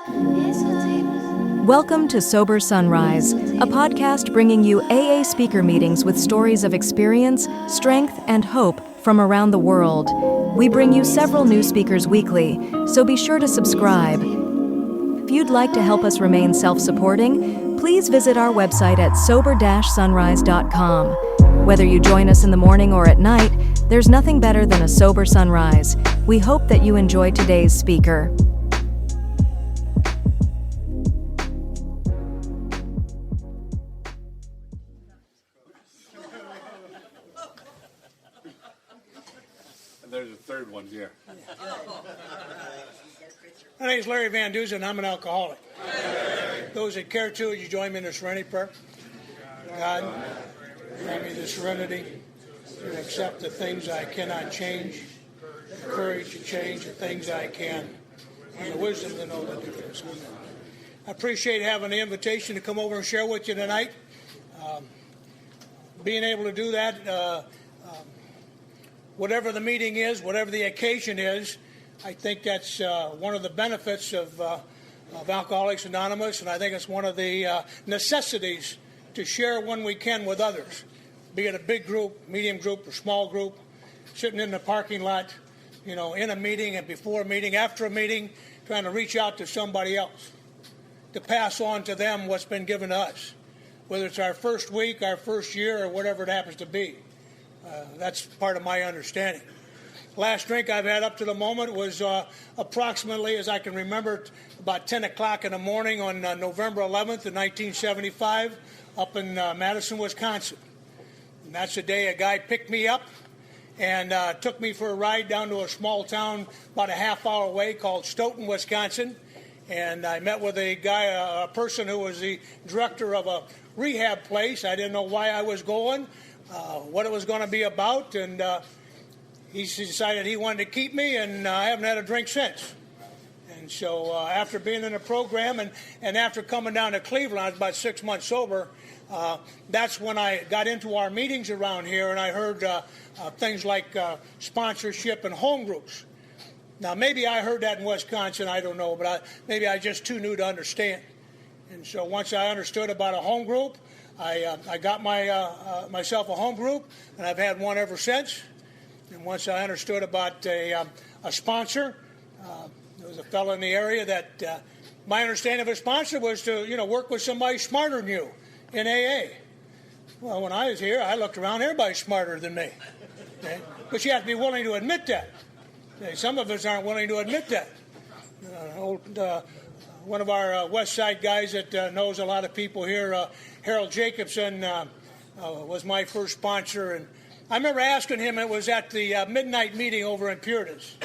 Welcome to Sober Sunrise, a podcast bringing you AA speaker meetings with stories of experience, strength, and hope from around the world. We bring you several new speakers weekly, so be sure to subscribe. If you'd like to help us remain self-supporting, please visit our website at sober-sunrise.com. Whether you join us in the morning or at night, there's nothing better than a sober sunrise. We hope that you enjoy today's speaker. And there's a third one here. My name is Larry Van Duzen, and I'm an alcoholic. Those that care to, would you join me in the serenity prayer? God, grant me the serenity to accept the things I cannot change, the courage to change the things I can, and the wisdom to know the difference. I appreciate having the invitation to come over and share with you tonight. Being able to do that, whatever the meeting is, whatever the occasion is, I think that's one of the benefits of Alcoholics Anonymous, and I think it's one of the necessities to share when we can with others, be it a big group, medium group, or small group, sitting in the parking lot, in a meeting and before a meeting, after a meeting, trying to reach out to somebody else, to pass on to them what's been given to us, whether it's our first week, our first year, or whatever it happens to be. That's part of my understanding. Last drink I've had up to the moment was approximately, as I can remember, about 10 o'clock in the morning on November 11th of 1975 up in Madison, Wisconsin. And that's the day a guy picked me up and took me for a ride down to a small town about a half hour away called Stoughton, Wisconsin. And I met with a guy, a person who was the director of a rehab place. I didn't know why I was going, what it was going to be about, and he decided he wanted to keep me, and I haven't had a drink since. And so after being in the program and after coming down to Cleveland, I was about 6 months sober, that's when I got into our meetings around here, and I heard things like sponsorship and home groups. Now, maybe I heard that in Wisconsin, I don't know, but maybe I just too new to understand. And so once I understood about a home group, I got myself a home group, and I've had one ever since. And once I understood about a sponsor, there was a fellow in the area that my understanding of a sponsor was to work with somebody smarter than you in AA. Well, when I was here, I looked around, everybody's smarter than me. Okay? But you have to be willing to admit that. Okay? Some of us aren't willing to admit that. One of our West Side guys that knows a lot of people here, Harold Jacobson, was my first sponsor, and I remember asking him, it was at the midnight meeting over in Puritas.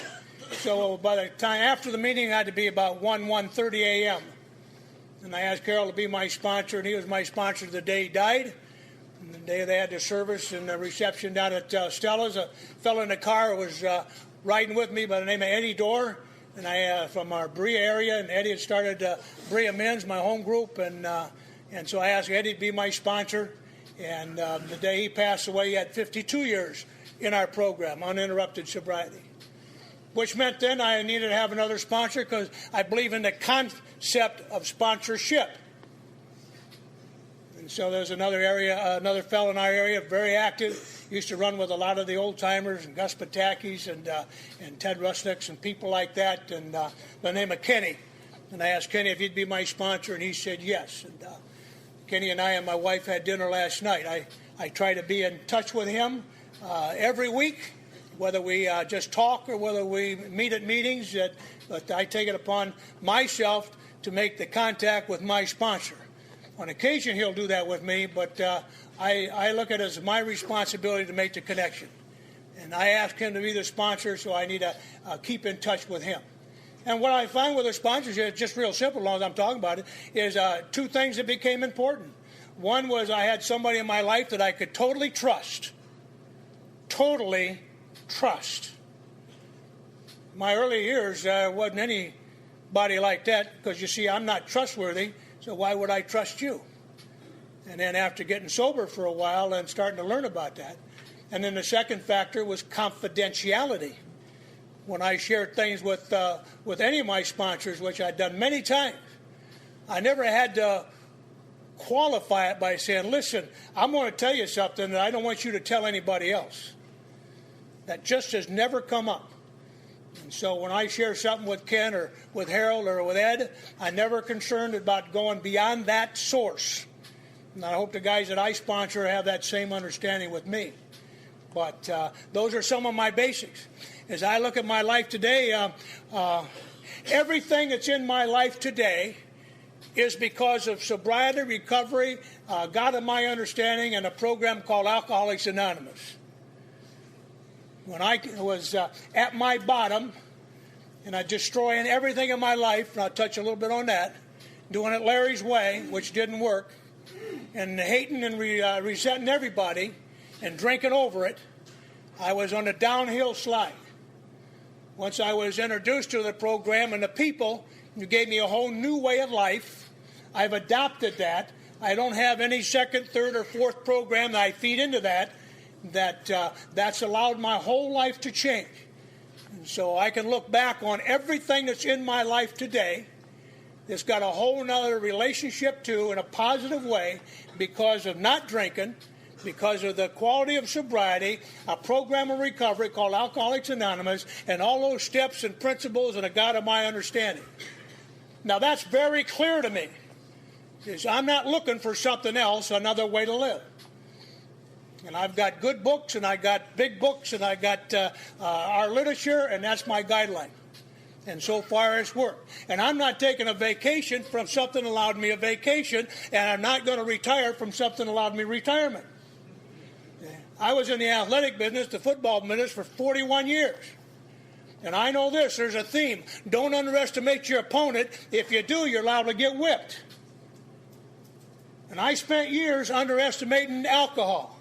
So by the time after the meeting, it had to be about 1:30 a.m. And I asked Harold to be my sponsor, and he was my sponsor the day he died. And the day they had the service and the reception down at Stella's, a fellow in the car was riding with me by the name of Eddie Dorr, and I from our Berea area, and Eddie had started Berea Men's, my home group, and so I asked Eddie to be my sponsor. And the day he passed away, he had 52 years in our program, uninterrupted sobriety, which meant then I needed to have another sponsor because I believe in the concept of sponsorship. And so there's another fellow in our area, very active, used to run with a lot of the old timers and Gus Patakis and Ted Rusnicks and people like that, and by the name of Kenny. And I asked Kenny if he'd be my sponsor, and he said yes. And Kenny and I and my wife had dinner last night. I try to be in touch with him every week, whether we just talk or whether we meet at meetings. But I take it upon myself to make the contact with my sponsor. On occasion, he'll do that with me, but I look at it as my responsibility to make the connection. And I ask him to be the sponsor, so I need to keep in touch with him. And what I find with the sponsorship, just real simple, as long as I'm talking about it, is two things that became important. One was I had somebody in my life that I could totally trust. Totally trust. My early years, wasn't anybody like that, because you see, I'm not trustworthy, so why would I trust you? And then after getting sober for a while and starting to learn about that. And then the second factor was confidentiality. when I shared things with any of my sponsors, which I've done many times. I never had to qualify it by saying, listen, I'm going to tell you something that I don't want you to tell anybody else. That just has never come up. And so when I share something with Ken or with Harold or with Ed, I'm never concerned about going beyond that source. And I hope the guys that I sponsor have that same understanding with me. But those are some of my basics. As I look at my life today, everything that's in my life today is because of sobriety, recovery, God of my understanding, and a program called Alcoholics Anonymous. When I was at my bottom, and I destroying everything in my life, and I'll touch a little bit on that, doing it Larry's way, which didn't work, and hating and resenting everybody, and drinking over it, I was on a downhill slide. Once I was introduced to the program and the people, you gave me a whole new way of life. I've adopted that. I don't have any second, third, or fourth program that I feed into that's allowed my whole life to change. And so I can look back on everything that's in my life today that's got a whole nother relationship to in a positive way because of not drinking, because of the quality of sobriety, a program of recovery called Alcoholics Anonymous, and all those steps and principles and a God of my understanding. Now that's very clear to me. Is I'm not looking for something else, another way to live. And I've got good books, and I got big books, and I got our literature, and that's my guideline. And so far it's worked. And I'm not taking a vacation from something that allowed me a vacation, and I'm not going to retire from something that allowed me retirement. I was in the athletic business, the football business, for 41 years. And I know this, there's a theme. Don't underestimate your opponent. If you do, you're liable to get whipped. And I spent years underestimating alcohol.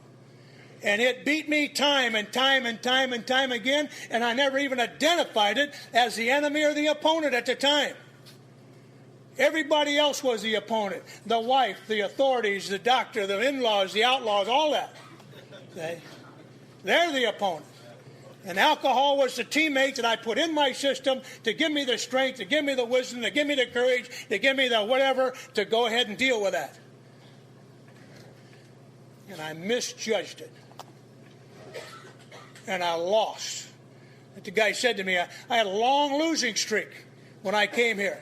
And it beat me time and time and time and time again, and I never even identified it as the enemy or the opponent at the time. Everybody else was the opponent. The wife, the authorities, the doctor, the in-laws, the outlaws, all that. Okay? They're the opponent. And alcohol was the teammate that I put in my system to give me the strength, to give me the wisdom, to give me the courage, to give me the whatever, to go ahead and deal with that. And I misjudged it. And I lost. The guy said to me, I had a long losing streak when I came here.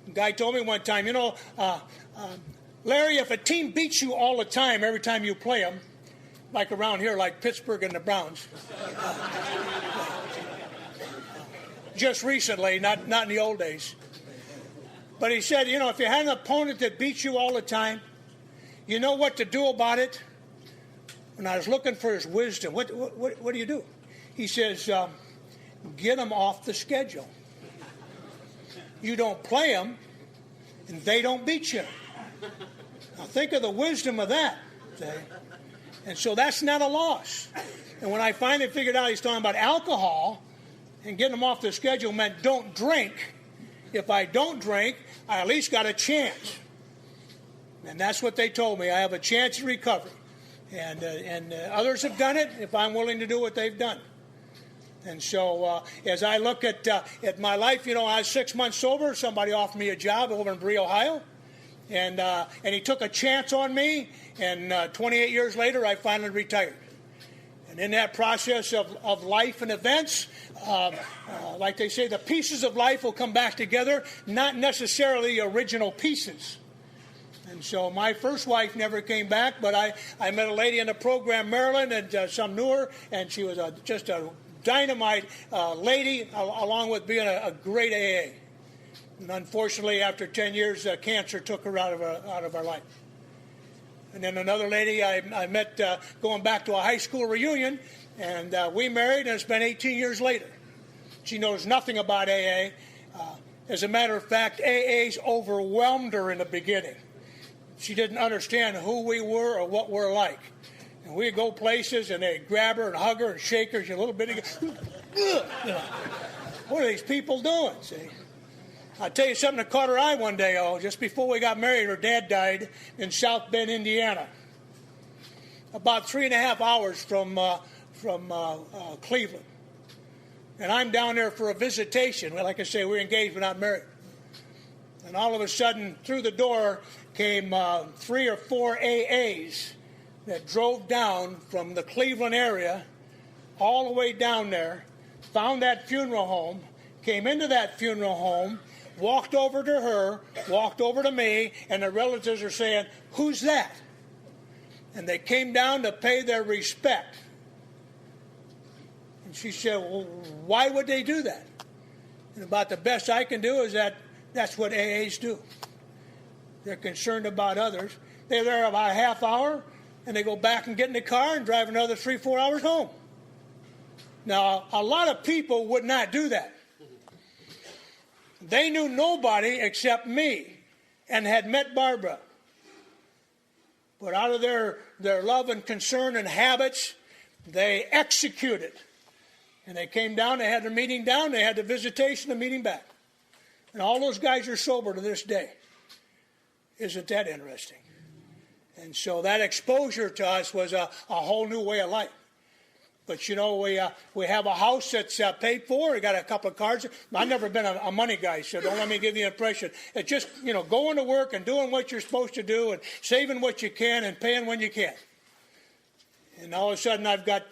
The guy told me one time, Larry, if a team beats you all the time, every time you play them, like around here, like Pittsburgh and the Browns, just recently, not in the old days. But he said, if you had an opponent that beats you all the time, you know what to do about it? When I was looking for his wisdom, what do you do? He says, get them off the schedule. You don't play them, and they don't beat you. Now think of the wisdom of that. See? And so that's not a loss. And when I finally figured out he's talking about alcohol, and getting them off the schedule meant don't drink. If I don't drink, I at least got a chance. And that's what they told me. I have a chance of recovery. And others have done it if I'm willing to do what they've done. And so as I look at my life, I was 6 months sober. Somebody offered me a job over in Bree, Ohio. And he took a chance on me. And 28 years later, I finally retired. And in that process of life and events, like they say, the pieces of life will come back together, not necessarily original pieces. And so my first wife never came back, but I met a lady in the program, Maryland, and some knew her, and she was just a dynamite lady, along with being a great AA. And unfortunately, after 10 years, cancer took her out of our life. And then another lady I met going back to a high school reunion, and we married, and it's been 18 years later. She knows nothing about AA. As a matter of fact, AA's overwhelmed her in the beginning. She didn't understand who we were or what we're like. And we'd go places, and they'd grab her and hug her and shake her. She's a little bit what are these people doing, see? I'll tell you something that caught her eye one day, just before we got married, her dad died in South Bend, Indiana. About 3.5 hours from Cleveland. And I'm down there for a visitation. Well, like I say, we're engaged but not married. And all of a sudden, through the door came 3 or 4 AAs that drove down from the Cleveland area all the way down there, found that funeral home, came into that funeral home, walked over to her, walked over to me, and the relatives are saying, "Who's that?" And they came down to pay their respect. And she said, "Well, why would they do that?" And about the best I can do is that's what AAs do. They're concerned about others. They're there about a half hour, and they go back and get in the car and drive another 3-4 hours home. Now, a lot of people would not do that. They knew nobody except me and had met Barbara. But out of their love and concern and habits, they executed. And they came down, they had their meeting down, they had the visitation, the meeting back. And all those guys are sober to this day. Isn't that interesting? And so that exposure to us was a whole new way of life. But, you know, we have a house that's paid for. We got a couple of cars. I've never been a money guy, so don't let me give you the impression. It's just, you know, going to work and doing what you're supposed to do and saving what you can and paying when you can. And all of a sudden, I've got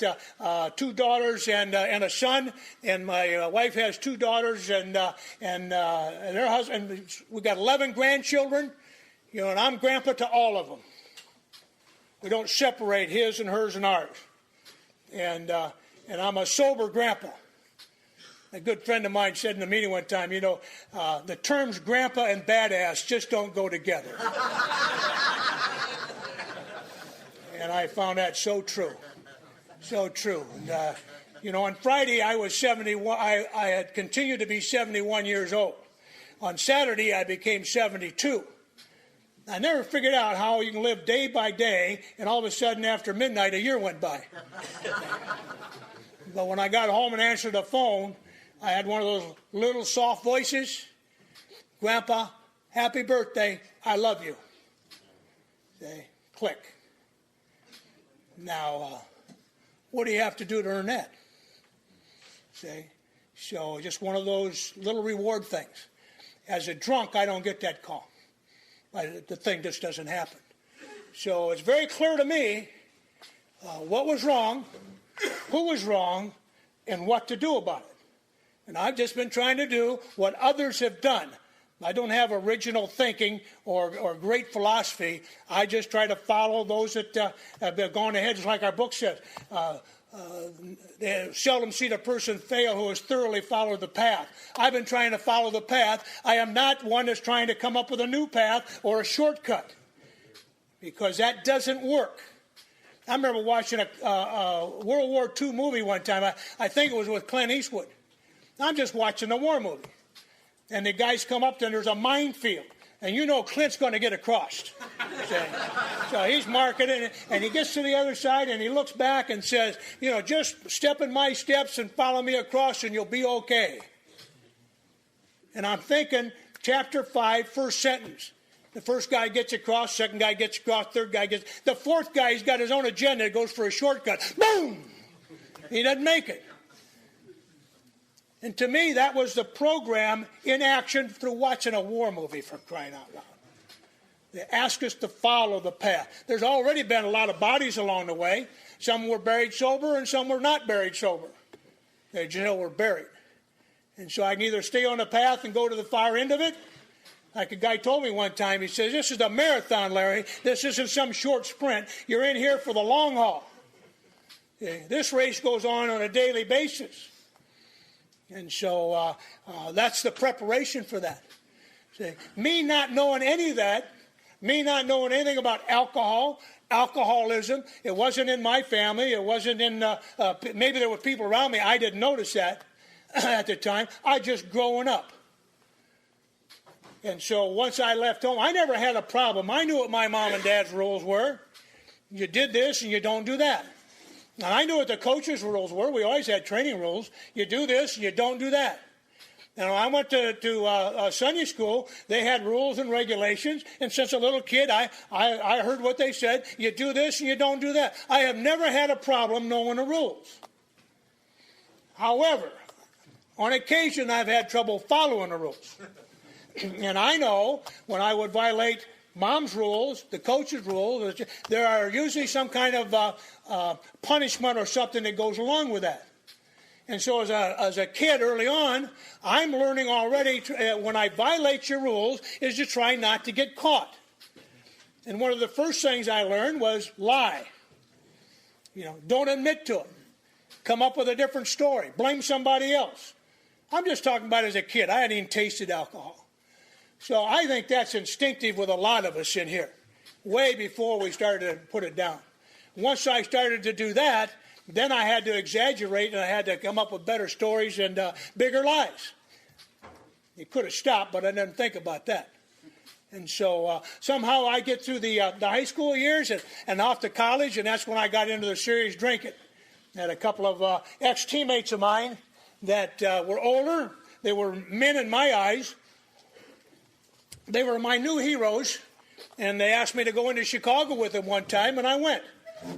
2 daughters and a son, and my wife has 2 daughters and their husband. We got 11 grandchildren, you know, and I'm grandpa to all of them. We don't separate his and hers and ours. And I'm a sober grandpa. A good friend of mine said in a meeting one time, you know, the terms grandpa and badass just don't go together. And I found that so true. So true. And, you know, on Friday I was 71. I had continued to be 71 years old. On Saturday I became 72. I never figured out how you can live day by day, and all of a sudden after midnight a year went by. But when I got home and answered the phone, I had one of those little soft voices. "Grandpa, happy birthday. I love you." Say, click. Now, what do you have to do to earn that? See? So just one of those little reward things. As a drunk, I don't get that call. The thing just doesn't happen. So it's very clear to me what was wrong, who was wrong, and what to do about it. And I've just been trying to do what others have done. I don't have original thinking or great philosophy. I just try to follow those that have gone ahead, just like our book says. They seldom see a person fail who has thoroughly followed the path. I've been trying to follow the path. I am not one that's trying to come up with a new path or a shortcut, because that doesn't work. I remember watching a World War II movie one time. I think it was with Clint Eastwood. I'm just watching a war movie. And the guys come up to, and there's a minefield. And you know Clint's going to get across. So he's marking it, and he gets to the other side, and he looks back and says, you know, just step in my steps and follow me across, and you'll be okay. And I'm thinking, chapter 5, first sentence. The first guy gets across, second guy gets across, third guy gets... The fourth guy, he's got his own agenda, goes for a shortcut. Boom! He doesn't make it. And to me, that was the program in action through watching a war movie, for crying out loud. They ask us to follow the path. There's already been a lot of bodies along the way. Some were buried sober and some were not buried sober. They just were buried. And so I can either stay on the path and go to the far end of it. Like a guy told me one time, he says, "This is a marathon, Larry. This isn't some short sprint. You're in here for the long haul. This race goes on a daily basis." And so that's the preparation for that. See, me not knowing any of that, me not knowing anything about alcoholism, it wasn't in my family, it wasn't in, maybe there were people around me, I didn't notice that at the time. I just growing up. And so once I left home, I never had a problem. I knew what my mom and dad's rules were. You did this and you don't do that. Now, I knew what the coaches' rules were. We always had training rules. You do this, and you don't do that. Now, I went to Sunday school. They had rules and regulations. And since a little kid, I heard what they said. You do this, and you don't do that. I have never had a problem knowing the rules. However, On occasion, I've had trouble following the rules. And I know when I would violate Mom's rules, the coach's rules, there are usually some kind of punishment or something that goes along with that. And so as a kid early on, I'm learning already when I violate your rules is to try not to get caught. And one of the first things I learned was lie. Don't admit to it. Come up with a different story. Blame somebody else. I'm just talking about as a kid. I hadn't even tasted alcohol. So I think that's instinctive with a lot of us in here, way before we started to put it down. Once I started to do that, then I had to exaggerate and I had to come up with better stories and bigger lies. It could have stopped, but I didn't think about that. And so somehow I get through the high school years and off to college, and that's when I got into the serious drinking. I had a couple of ex-teammates of mine that were older. They were men in my eyes. They were my new heroes, and they asked me to go into Chicago with them one time, and I went.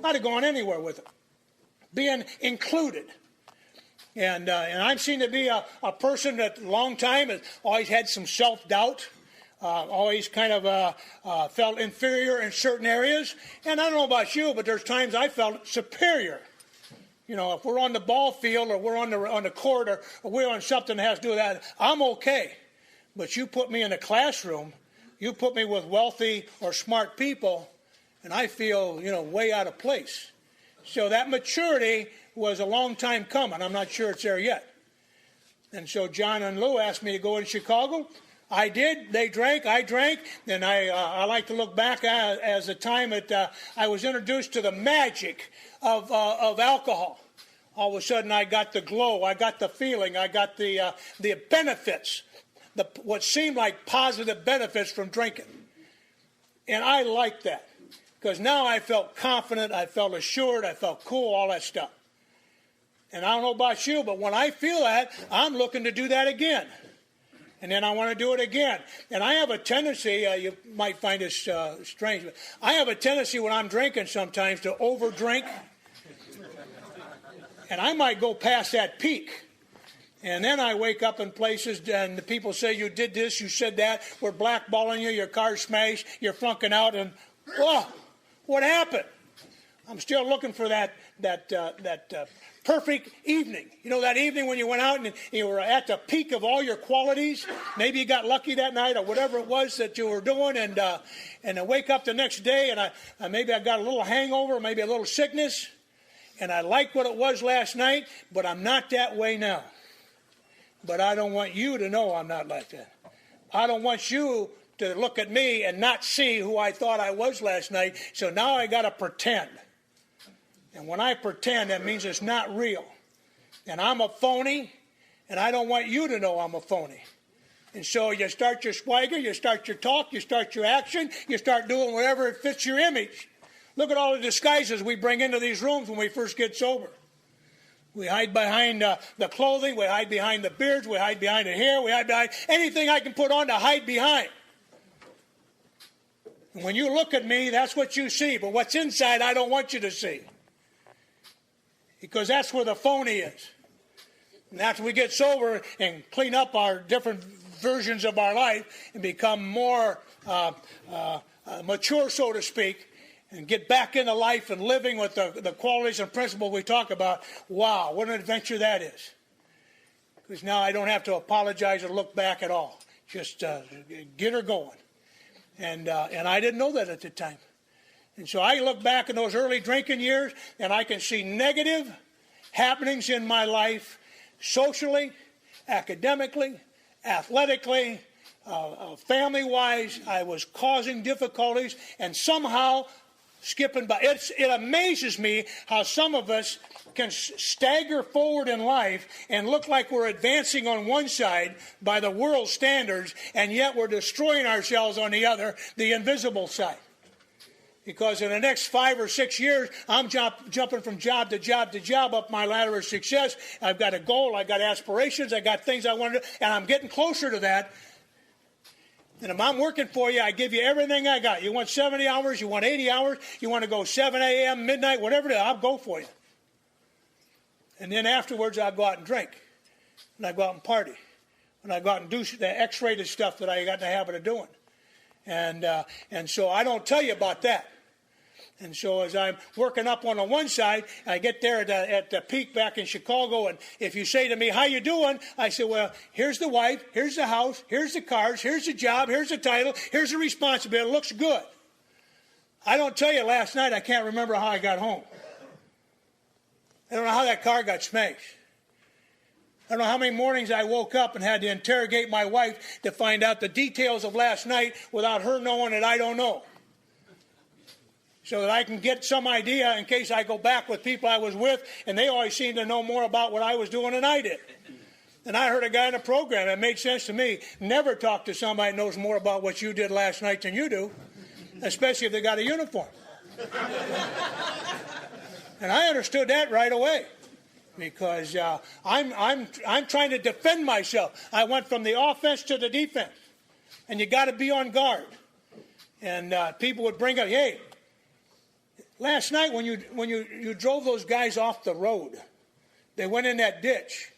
I'd have gone anywhere with them, being included. And I'm seen to be a person that a long time has always had some self-doubt, always kind of felt inferior in certain areas. And I don't know about you, but there's times I felt superior. If we're on the ball field or we're on the court or we're on something that has to do with that, I'm okay. But you put me in a classroom, you put me with wealthy or smart people, and I feel, way out of place. So that maturity was a long time coming. I'm not sure it's there yet. And so John and Lou asked me to go in Chicago. I did. They drank. I drank. And I like to look back as the time that I was introduced to the magic of alcohol. All of a sudden, I got the glow. I got the feeling. I got the benefits, what seemed like positive benefits from drinking. And I liked that because now I felt confident. I felt assured. I felt cool, all that stuff. And I don't know about you, but when I feel that, I'm looking to do that again. And then I want to do it again. And I have a tendency, you might find this strange, but I have a tendency when I'm drinking sometimes to over-drink. And I might go past that peak. And then I wake up in places and the people say, you did this, you said that, we're blackballing you, your car's smashed, you're flunking out, and, whoa, what happened? I'm still looking for that perfect evening. That evening when you went out and you were at the peak of all your qualities. Maybe you got lucky that night or whatever it was that you were doing. And I wake up the next day and maybe I got a little hangover, maybe a little sickness. And I like what it was last night, but I'm not that way now. But I don't want you to know I'm not like that. I don't want you to look at me and not see who I thought I was last night. So now I got to pretend. And when I pretend, that means it's not real. And I'm a phony, and I don't want you to know I'm a phony. And so you start your swagger, you start your talk, you start your action, you start doing whatever it fits your image. Look at all the disguises we bring into these rooms when we first get sober. We hide behind the clothing, we hide behind the beards, we hide behind the hair, we hide behind anything I can put on to hide behind. And when you look at me, that's what you see. But what's inside, I don't want you to see. Because that's where the phony is. And after we get sober and clean up our different versions of our life and become more mature, so to speak, and get back into life and living with the qualities and principles we talk about, wow, what an adventure that is. Because now I don't have to apologize or look back at all. Just get her going. And I didn't know that at the time. And so I look back in those early drinking years, and I can see negative happenings in my life, socially, academically, athletically, family-wise. I was causing difficulties, and somehow skipping by. It amazes me how some of us can stagger forward in life and look like we're advancing on one side by the world standards, and yet we're destroying ourselves on the other, the invisible side. Because in the next 5 or 6 years, I'm jumping from job to job to job up my ladder of success. I've got a goal, I've got aspirations, I've got things I want to do, and I'm getting closer to that. And if I'm working for you, I give you everything I got. You want 70 hours, you want 80 hours, you want to go 7 a.m., midnight, whatever it is, I'll go for you. And then afterwards, I'll go out and drink. and I go out and party, and I go out and do the X-rated stuff that I got in the habit of doing. And so I don't tell you about that. And so as I'm working up on the one side, I get there at the peak back in Chicago, and if you say to me, how you doing? I say, well, here's the wife, here's the house, here's the cars, here's the job, here's the title, here's the responsibility. It looks good. I don't tell you last night I can't remember how I got home. I don't know how that car got smashed. I don't know how many mornings I woke up and had to interrogate my wife to find out the details of last night without her knowing that I don't know, so that I can get some idea in case I go back with people I was with, and they always seem to know more about what I was doing than I did. And I heard a guy in a program, it made sense to me, never talk to somebody who knows more about what you did last night than you do, especially if they got a uniform. And I understood that right away, because I'm trying to defend myself. I went from the offense to the defense, and you got to be on guard. And people would bring up, hey, last night when you drove those guys off the road, they went in that ditch.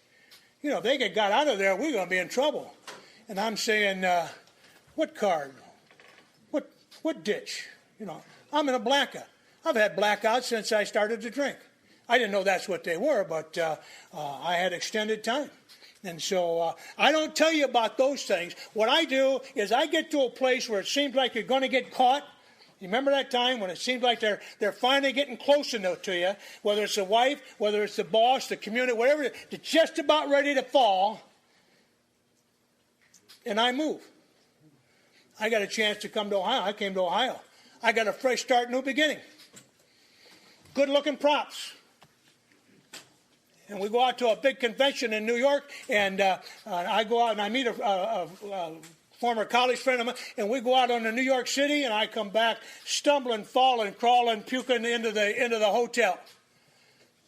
You know, if they got out of there, we're going to be in trouble. And I'm saying, what car? What ditch? You know, I'm in a blackout. I've had blackouts since I started to drink. I didn't know that's what they were, but I had extended time. And so I don't tell you about those things. What I do is I get to a place where it seems like you're going to get caught. You remember that time when it seems like they're finally getting close enough to you, whether it's the wife, whether it's the boss, the community, whatever, they're just about ready to fall, and I move. I got a chance to come to Ohio. I came to Ohio. I got a fresh start, new beginning. Good-looking props. And we go out to a big convention in New York, and I go out and I meet a former college friend of mine, and we go out on to New York City, and I come back stumbling, falling, crawling, puking into the hotel.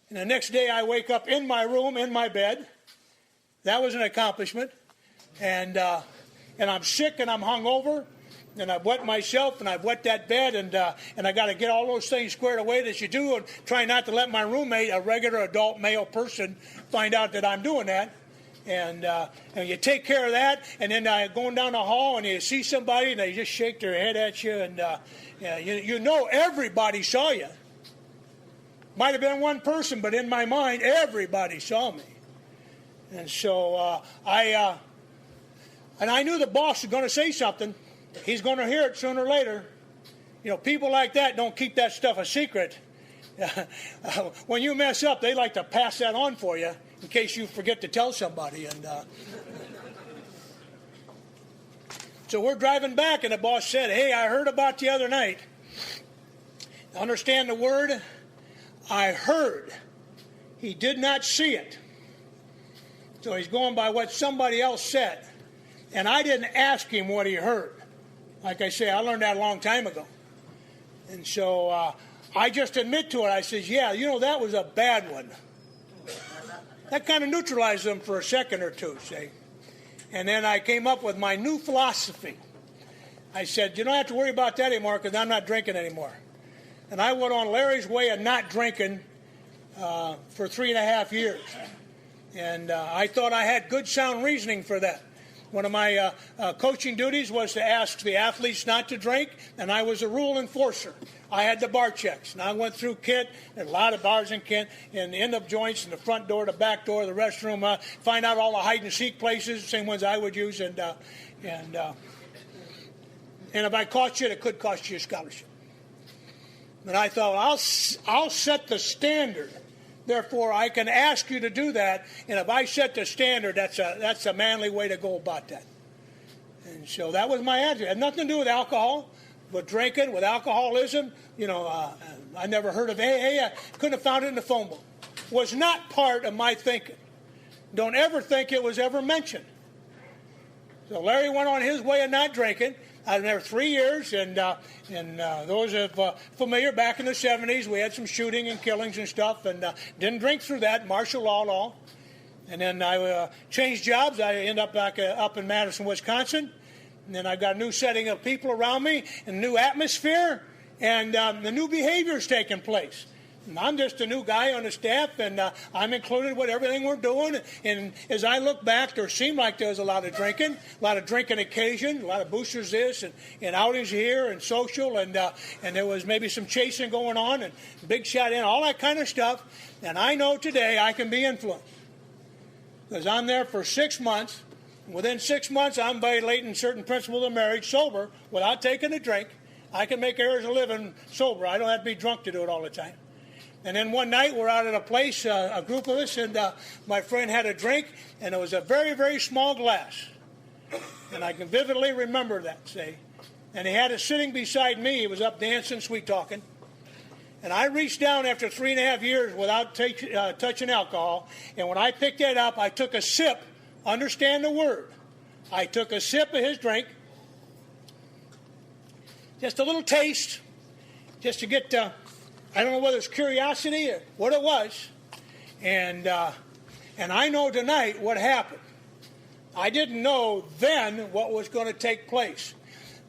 And the next day I wake up in my room, in my bed. That was an accomplishment. And I'm sick and I'm hungover, and I've wet myself and I've wet that bed, and I got to get all those things squared away that you do, and try not to let my roommate, a regular adult male person, find out that I'm doing that. And you take care of that, and then going down the hall, and you see somebody, and they just shake their head at you, and you know everybody saw you. Might have been one person, but in my mind, everybody saw me. And so I knew the boss was going to say something. He's going to hear it sooner or later. You know, people like that don't keep that stuff a secret. When you mess up, they like to pass that on for you in case you forget to tell somebody. And so we're driving back, and the boss said, hey, I heard about the other night. Understand the word? I heard. He did not see it. So he's going by what somebody else said. And I didn't ask him what he heard. Like I say, I learned that a long time ago. And so I just admit to it. I says, yeah, you know, that was a bad one. That kind of neutralized them for a second or two, see. And then I came up with my new philosophy. I said, you don't have to worry about that anymore because I'm not drinking anymore. And I went on Larry's way of not drinking for 3.5 years. And I thought I had good sound reasoning for that. One of my coaching duties was to ask the athletes not to drink, and I was a rule enforcer. I had the bar checks, and I went through Kent, and a lot of bars in Kent, and the end-up joints, and the front door, the back door, the restroom, find out all the hide-and-seek places, same ones I would use, and if I caught you, it could cost you a scholarship. And I thought, I'll set the standard. Therefore, I can ask you to do that, and if I set the standard, that's a manly way to go about that. And so that was my attitude. It had nothing to do with alcohol, with drinking, with alcoholism. You know, I never heard of AA. I couldn't have found it in the phone book. Was not part of my thinking. Don't ever think it was ever mentioned. So Larry went on his way of not drinking. I was there 3 years, and those are familiar, back in the 70s, we had some shooting and killings and stuff, and didn't drink through that, martial law. And then I changed jobs. I ended up back up in Madison, Wisconsin, and then I got a new setting of people around me, and a new atmosphere, and the new behaviors taking place. And I'm just a new guy on the staff, and I'm included with everything we're doing. And as I look back, there seemed like there was a lot of drinking occasion, a lot of boosters this and outings here and social, and there was maybe some chasing going on and big shot in, all that kind of stuff. And I know today I can be influenced because I'm there for 6 months. Within 6 months, I'm violating certain principles of marriage sober without taking a drink. I can make errors of living sober. I don't have to be drunk to do it all the time. And then one night we're out at a place, a group of us, and my friend had a drink, and it was a very, very small glass. And I can vividly remember that, see. And he had it sitting beside me. He was up dancing, sweet talking. And I reached down after 3.5 years without touching alcohol, and when I picked that up, I took a sip. Understand the word. I took a sip of his drink, just a little taste, just to get... I don't know whether it's curiosity or what it was, and I know tonight what happened. I didn't know then what was going to take place,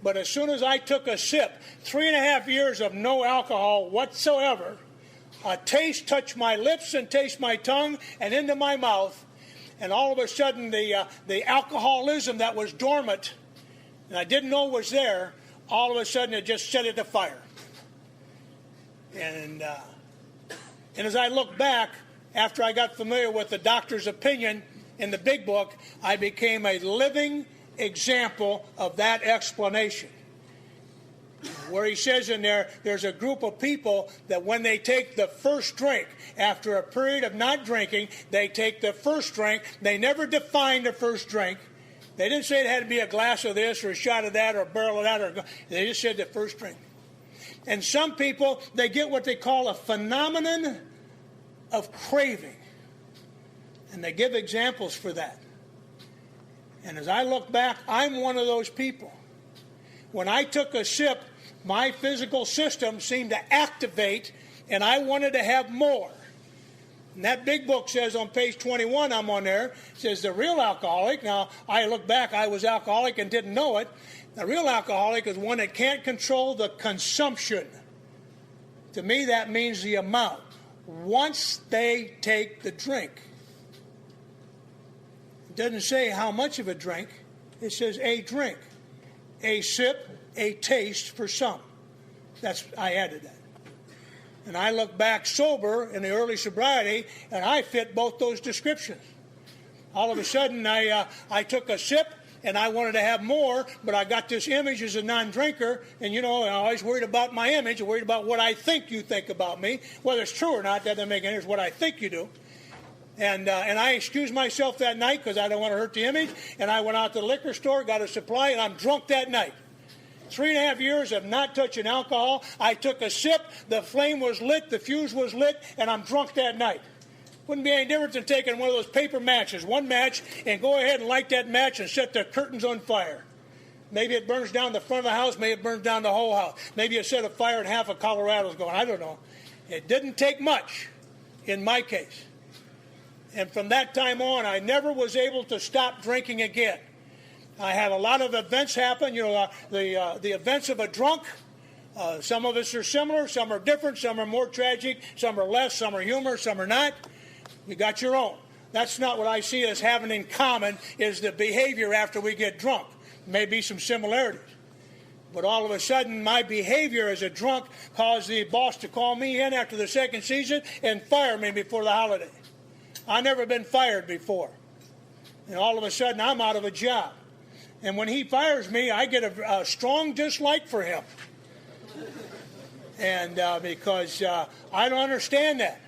but as soon as I took a sip, 3.5 years of no alcohol whatsoever, a taste touched my lips and tasted my tongue and into my mouth, and all of a sudden the alcoholism that was dormant and I didn't know was there, all of a sudden it just set it to fire. And as I look back, after I got familiar with the doctor's opinion in the big book, I became a living example of that explanation. Where he says in there, there's a group of people that when they take the first drink, after a period of not drinking, they take the first drink. They never define the first drink. They didn't say it had to be a glass of this or a shot of that or a barrel of that. They just said the first drink. And some people, they get what they call a phenomenon of craving. And they give examples for that. And as I look back, I'm one of those people. When I took a sip, my physical system seemed to activate, and I wanted to have more. And that big book says on page 21, I'm on there, says the real alcoholic. Now, I look back, I was alcoholic and didn't know it. The real alcoholic is one that can't control the consumption. To me, that means the amount. Once they take the drink. It doesn't say how much of a drink. It says a drink. A sip, a taste for some. I added that. And I look back sober in the early sobriety, and I fit both those descriptions. All of a sudden, I took a sip, and I wanted to have more, but I got this image as a non-drinker, and I'm always worried about my image, worried about what I think you think about me. Whether it's true or not, that doesn't make any difference. What I think you do. And I excused myself that night because I don't want to hurt the image, and I went out to the liquor store, got a supply, and I'm drunk that night. 3.5 years of not touching alcohol. I took a sip, the flame was lit, the fuse was lit, and I'm drunk that night. Wouldn't be any difference than taking one of those paper matches, one match, and go ahead and light that match and set the curtains on fire. Maybe it burns down the front of the house, maybe it burns down the whole house. Maybe you set a fire and half of Colorado's going. I don't know. It didn't take much in my case. And from that time on, I never was able to stop drinking again. I had a lot of events happen, the events of a drunk. Some of us are similar, some are different, some are more tragic, some are less, some are humor, some are not. You got your own. That's not what I see as having in common is the behavior after we get drunk. Maybe some similarities. But all of a sudden, my behavior as a drunk caused the boss to call me in after the second season and fire me before the holiday. I've never been fired before. And all of a sudden, I'm out of a job. And when he fires me, I get a strong dislike for him. And because I don't understand that.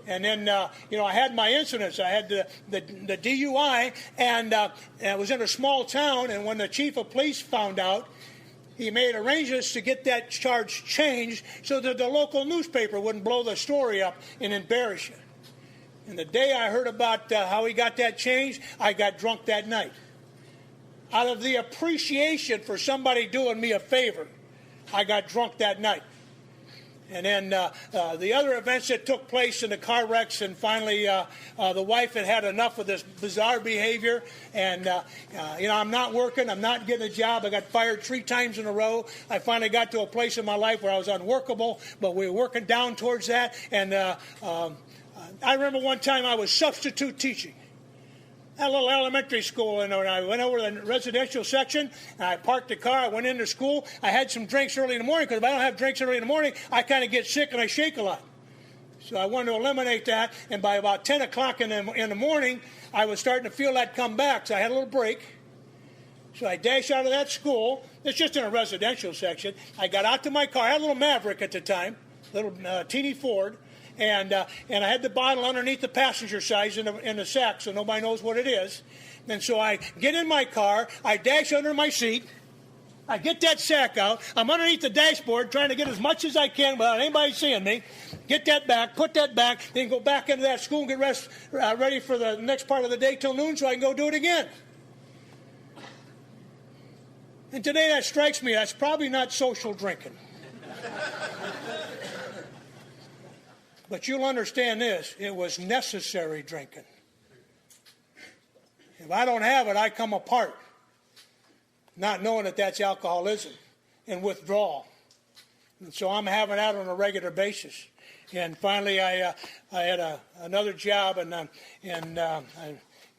And then, I had my incidents. I had the DUI, and it was in a small town. And when the chief of police found out, he made arrangements to get that charge changed so that the local newspaper wouldn't blow the story up and embarrass you. And the day I heard about how he got that changed, I got drunk that night. Out of the appreciation for somebody doing me a favor, I got drunk that night. And then the other events that took place in the car wrecks, and finally the wife had enough of this bizarre behavior. And, I'm not working. I'm not getting a job. I got fired 3 times in a row. I finally got to a place in my life where I was unworkable, but we were working down towards that. And I remember one time I was substitute teaching at a little elementary school, and I went over to the residential section, and I parked the car. I went into school. I had some drinks early in the morning, because if I don't have drinks early in the morning, I kind of get sick and I shake a lot. So I wanted to eliminate that, and by about 10 o'clock in the morning, I was starting to feel that come back, so I had a little break. So I dashed out of that school. It's just in a residential section. I got out to my car. I had a little Maverick at the time, little teeny Ford. And I had the bottle underneath the passenger side in the sack, so nobody knows what it is. And so I get in my car, I dash under my seat, I get that sack out, I'm underneath the dashboard trying to get as much as I can without anybody seeing me, get that back, put that back, then go back into that school and get ready for the next part of the day till noon so I can go do it again. And today that strikes me, that's probably not social drinking. But you'll understand this, it was necessary drinking. If I don't have it, I come apart, not knowing that that's alcoholism and withdrawal. And so I'm having that on a regular basis. And finally, I had another job, and I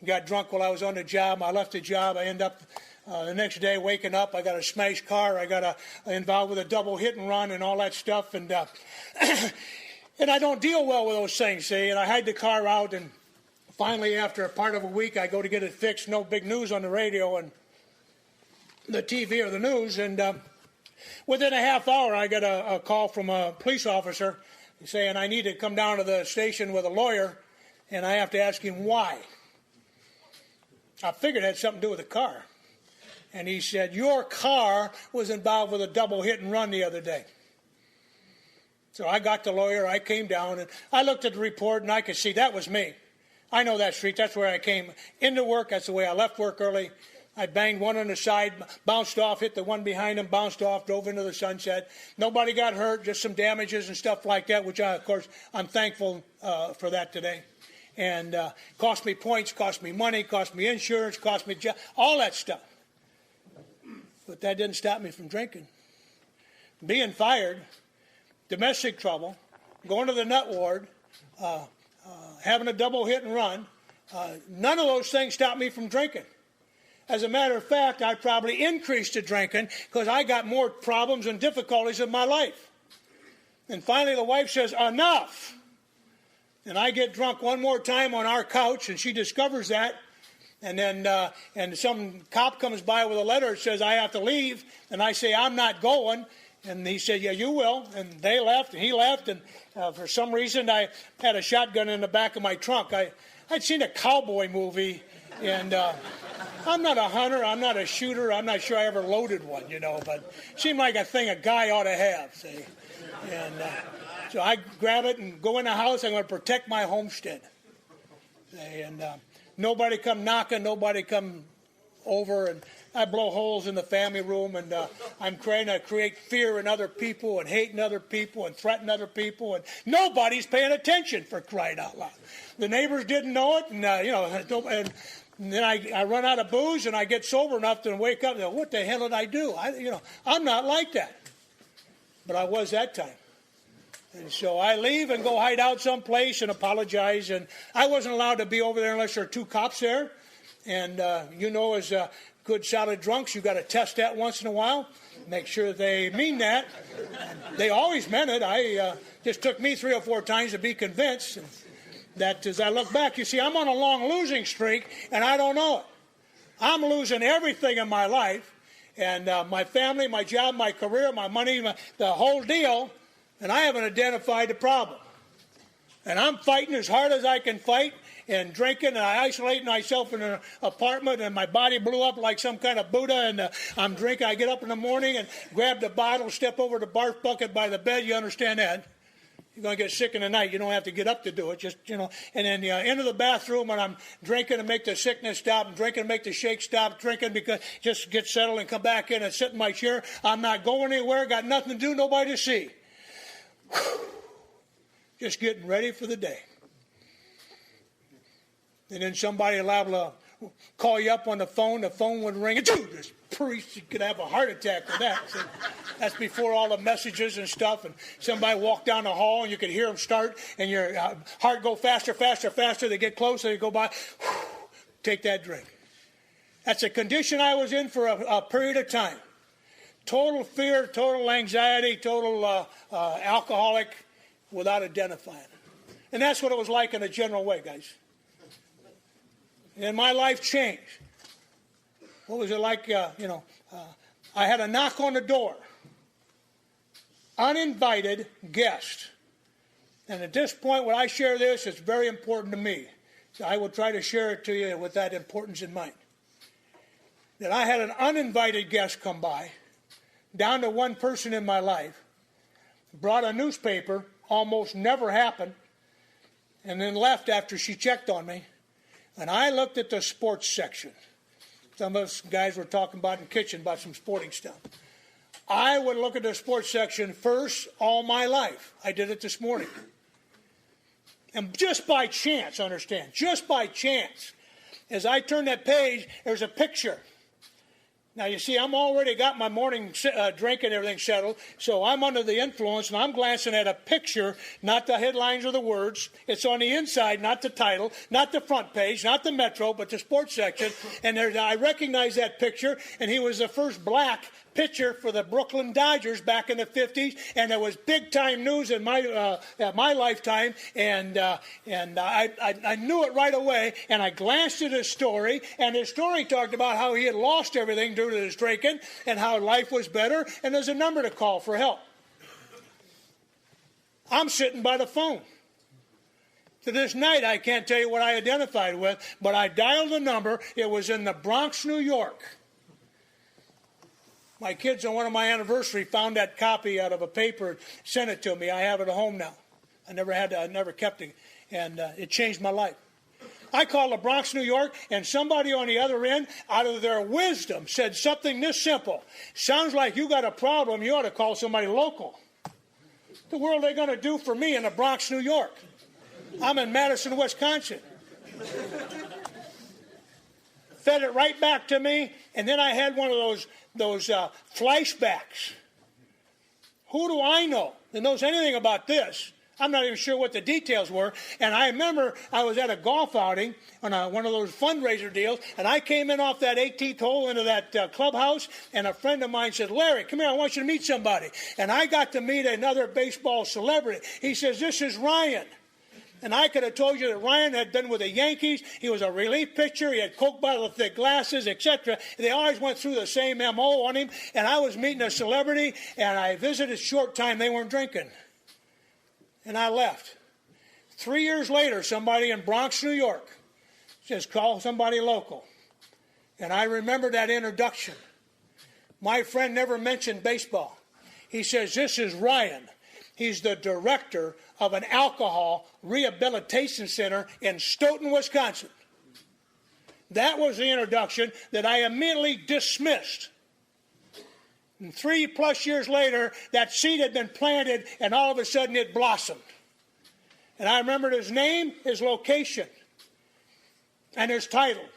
got drunk while I was on the job. I left the job. I ended up the next day waking up. I got a smashed car. I got involved with a double hit and run and all that stuff. And and I don't deal well with those things, see. And I hide the car out, and finally, after a part of a week, I go to get it fixed. No big news on the radio and the TV or the news. And within a half hour, I get a call from a police officer saying I need to come down to the station with a lawyer, and I have to ask him why. I figured it had something to do with the car. And he said, your car was involved with a double hit and run the other day. So I got the lawyer, I came down, and I looked at the report, and I could see that was me. I know that street. That's where I came into work. That's the way I left work early. I banged one on the side, bounced off, hit the one behind him, bounced off, drove into the sunset. Nobody got hurt, just some damages and stuff like that, which, of course, I'm thankful for that today. And cost me points, cost me money, cost me insurance, cost me all that stuff. But that didn't stop me from drinking. Being fired, domestic trouble, going to the nut ward, having a double hit and run, none of those things stopped me from drinking. As a matter of fact, I probably increased the drinking because I got more problems and difficulties in my life. And finally the wife says, enough. And I get drunk one more time on our couch, and she discovers that. And then and some cop comes by with a letter that says I have to leave. And I say, I'm not going. And he said, yeah, you will. And they left, and he left. And for some reason, I had a shotgun in the back of my trunk. I'd seen a cowboy movie, and I'm not a hunter. I'm not a shooter. I'm not sure I ever loaded one, but it seemed like a thing a guy ought to have, see. And so I grab it and go in the house. I'm going to protect my homestead. And nobody come knocking, nobody come over, and I blow holes in the family room, and I'm trying to create fear in other people and hate in other people and threaten other people, and nobody's paying attention, for crying out loud. The neighbors didn't know it, and and then I run out of booze, and I get sober enough to wake up and go, what the hell did I do? I'm not like that, but I was that time. And so I leave and go hide out someplace and apologize, and I wasn't allowed to be over there unless there are 2 cops there, and as good solid drunks, you got to test that once in a while, make sure they mean that. They always meant it. Just took me 3 or 4 times to be convinced. And that as I look back, you see, I'm on a long losing streak, and I don't know it. I'm losing everything in my life, and my family, my job, my career, my money, the whole deal, and I haven't identified the problem. And I'm fighting as hard as I can fight, and drinking, and I isolate myself in an apartment, and my body blew up like some kind of Buddha, and I'm drinking. I get up in the morning and grab the bottle, step over the barf bucket by the bed. You understand that? You're going to get sick in the night. You don't have to get up to do it. Just, and then into the bathroom, and I'm drinking to make the sickness stop, and drinking to make the shake stop, drinking because just get settled and come back in and sit in my chair. I'm not going anywhere, got nothing to do, nobody to see. Just getting ready for the day. And then somebody liable to call you up on the phone would ring, and this priest, you could have a heart attack with that. So that's before all the messages and stuff, and somebody walked down the hall and you could hear them start, and your heart go faster, faster, faster. They get closer, they go by, take that drink. That's a condition I was in for a period of time. Total fear, total anxiety, total alcoholic without identifying it. And that's what it was like in a general way, guys. And my life changed. What was it like? I had a knock on the door. Uninvited guest. And at this point, when I share this, it's very important to me. So I will try to share it to you with that importance in mind. That I had an uninvited guest come by, down to one person in my life, brought a newspaper, almost never happened, and then left after she checked on me. And I looked at the sports section. Some of us guys were talking about in the kitchen about some sporting stuff. I would look at the sports section first all my life. I did it this morning. And just by chance, understand, just by chance, as I turned that page, there's a picture. Now, you see, I'm already got my morning drink and everything settled, so I'm under the influence, and I'm glancing at a picture, not the headlines or the words. It's on the inside, not the title, not the front page, not the Metro, but the sports section. And I recognize that picture, and he was the first black pitcher for the Brooklyn Dodgers back in the 50s, and it was big-time news in my lifetime, and I knew it right away, and I glanced at his story, and his story talked about how he had lost everything due to his drinking, and how life was better, and there's a number to call for help. I'm sitting by the phone. To this night, I can't tell you what I identified with, but I dialed the number. It was in the Bronx, New York. My kids on one of my anniversary found that copy out of a paper and sent it to me. I have it at home now. I never kept it, and it changed my life. I called the Bronx, New York, and somebody on the other end, out of their wisdom, said something this simple. Sounds like you got a problem. You ought to call somebody local. What the world are they going to do for me in the Bronx, New York? I'm in Madison, Wisconsin. Fed it right back to me, and then I had one of those flashbacks. Who do I know that knows anything about this? I'm not even sure what the details were. And I remember I was at a golf outing on one of those fundraiser deals, and I came in off that 18th hole into that clubhouse, and a friend of mine said, "Larry, come here, I want you to meet somebody." And I got to meet another baseball celebrity. He says, "This is Ryan." And I could have told you that Ryan had been with the Yankees. He was a relief pitcher. He had Coke bottle thick glasses, etc. They always went through the same MO on him. And I was meeting a celebrity, and I visited a short time. They weren't drinking. And I left. 3 years later, somebody in Bronx, New York, says, "Call somebody local." And I remember that introduction. My friend never mentioned baseball. He says, "This is Ryan. He's the director of an alcohol rehabilitation center in Stoughton, Wisconsin." That was the introduction that I immediately dismissed. And 3+ years later, that seed had been planted, and all of a sudden it blossomed. And I remembered his name, his location, and his title.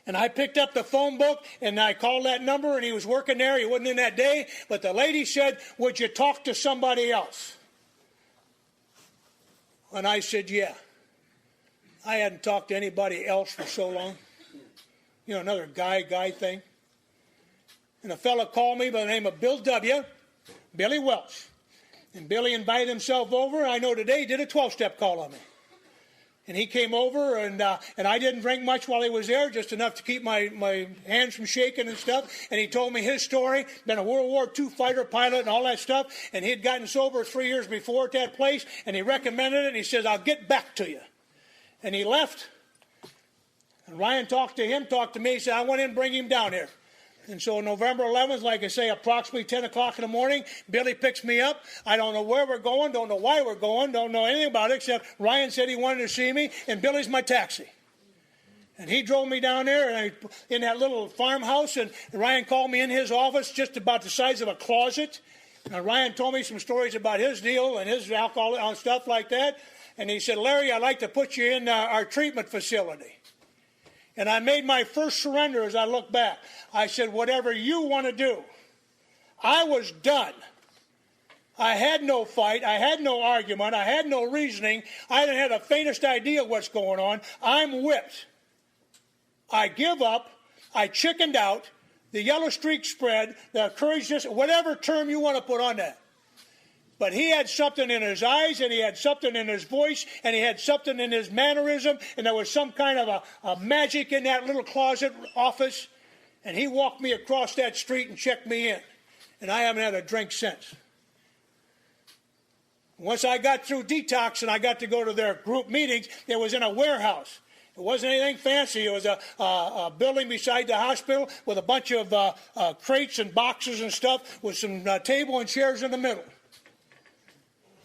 And I picked up the phone book, and I called that number, and he was working there. He wasn't in that day. But the lady said, "Would you talk to somebody else?" And I said, "Yeah." I hadn't talked to anybody else for so long. You know, another guy thing. And a fellow called me by the name of Billy Welch. And Billy invited himself over. I know today he did a 12-step call on me. And he came over, and I didn't drink much while he was there, just enough to keep my hands from shaking and stuff. And he told me his story, been a World War II fighter pilot and all that stuff. And he had gotten sober 3 years before at that place, and he recommended it, and he says, "I'll get back to you." And he left. And Ryan talked to me. He said, "I want him to bring him down here." And so November 11th, like I say, approximately 10 o'clock in the morning, Billy picks me up. I don't know where we're going, don't know why we're going, don't know anything about it, except Ryan said he wanted to see me, and Billy's my taxi. And he drove me down there in that little farmhouse, and Ryan called me in his office, just about the size of a closet, Now, Ryan told me some stories about his deal and his alcohol and stuff like that. And he said, Larry, I'd like to put you in our treatment facility. And I made my first surrender as I look back. I said, whatever you want to do. I was done. I had no fight. I had no argument. I had no reasoning. I didn't have the faintest idea what's going on. I'm whipped. I give up. I chickened out. The yellow streak spread. The courage, just whatever term you want to put on that. But he had something in his eyes, and he had something in his voice, and he had something in his mannerism, and there was some kind of a magic in that little closet office. And he walked me across that street and checked me in. And I haven't had a drink since. Once I got through detox and I got to go to their group meetings, it was in a warehouse. It wasn't anything fancy. It was a building beside the hospital with a bunch of crates and boxes and stuff with some table and chairs in the middle.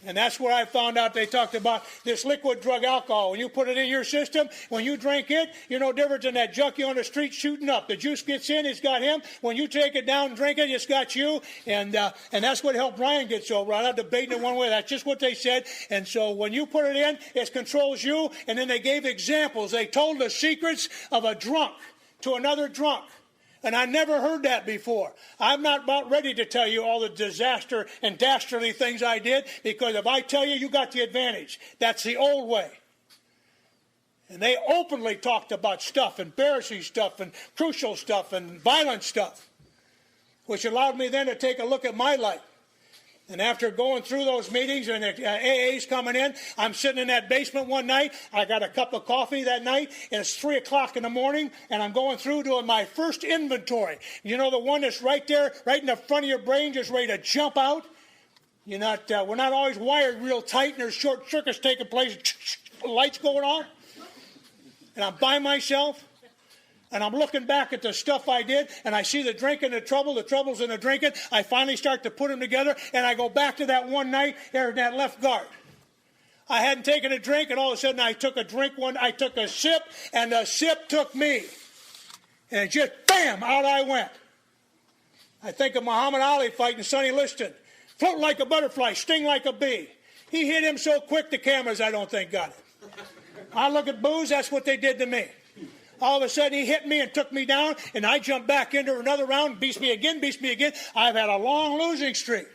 And that's where I found out they talked about this liquid drug alcohol. When you put it in your system, when you drink it, you're no different than that junkie on the street shooting up. The juice gets in, it's got him. When you take it down and drink it, it's got you. And that's what helped Brian get sober. I'm not debating it one way. That's just what they said. And so when you put it in, it controls you. And then they gave examples. They told the secrets of a drunk to another drunk. And I never heard that before. I'm not about ready to tell you all the disaster and dastardly things I did, because if I tell you, you got the advantage. That's the old way. And they openly talked about stuff, embarrassing stuff, and crucial stuff, and violent stuff, which allowed me then to take a look at my life. And after going through those meetings and AA's coming in, I'm sitting in that basement one night. I got a cup of coffee that night, and it's 3 o'clock in the morning, and I'm going through doing my first inventory. You know, the one that's right there, right in the front of your brain, just ready to jump out? We're not always wired real tight, and there's short circuits taking place, lights going on. And I'm by myself. And I'm looking back at the stuff I did, and I see the drinking, the troubles in the drinking. I finally start to put them together, and I go back to that one night there in that left guard. I hadn't taken a drink, and all of a sudden I took a drink I took a sip, and the sip took me. And it just, bam, out I went. I think of Muhammad Ali fighting Sonny Liston. Float like a butterfly, sting like a bee. He hit him so quick the cameras, I don't think, got it. I look at booze, that's what they did to me. All of a sudden, he hit me and took me down, and I jumped back into another round, beats me again. I've had a long losing streak.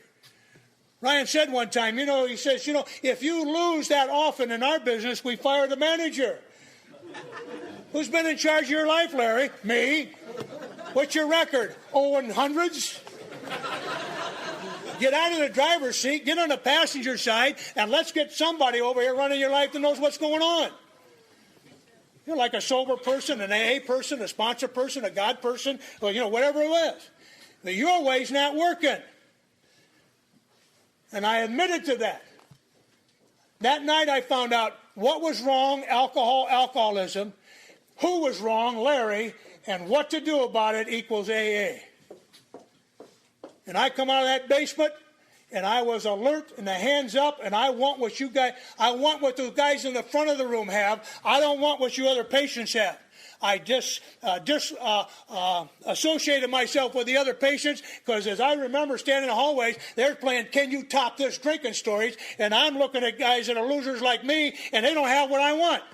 Ryan said one time, he says, if you lose that often in our business, we fire the manager. Who's been in charge of your life, Larry? Me. What's your record? 0-100s? Get out of the driver's seat, get on the passenger side, and let's get somebody over here running your life that knows what's going on. You're like a sober person, an AA person, a sponsor person, a God person, or, whatever it is. But your way's not working. And I admitted to that. That night I found out what was wrong, alcoholism, who was wrong, Larry, and what to do about it equals AA. And I come out of that basement, and I was alert and the hands up, and I want what the guys in the front of the room have. I don't want what you other patients have. I just associated myself with the other patients, because as I remember standing in the hallways, they're playing Can You Top This drinking stories, and I'm looking at guys that are losers like me, and they don't have what I want.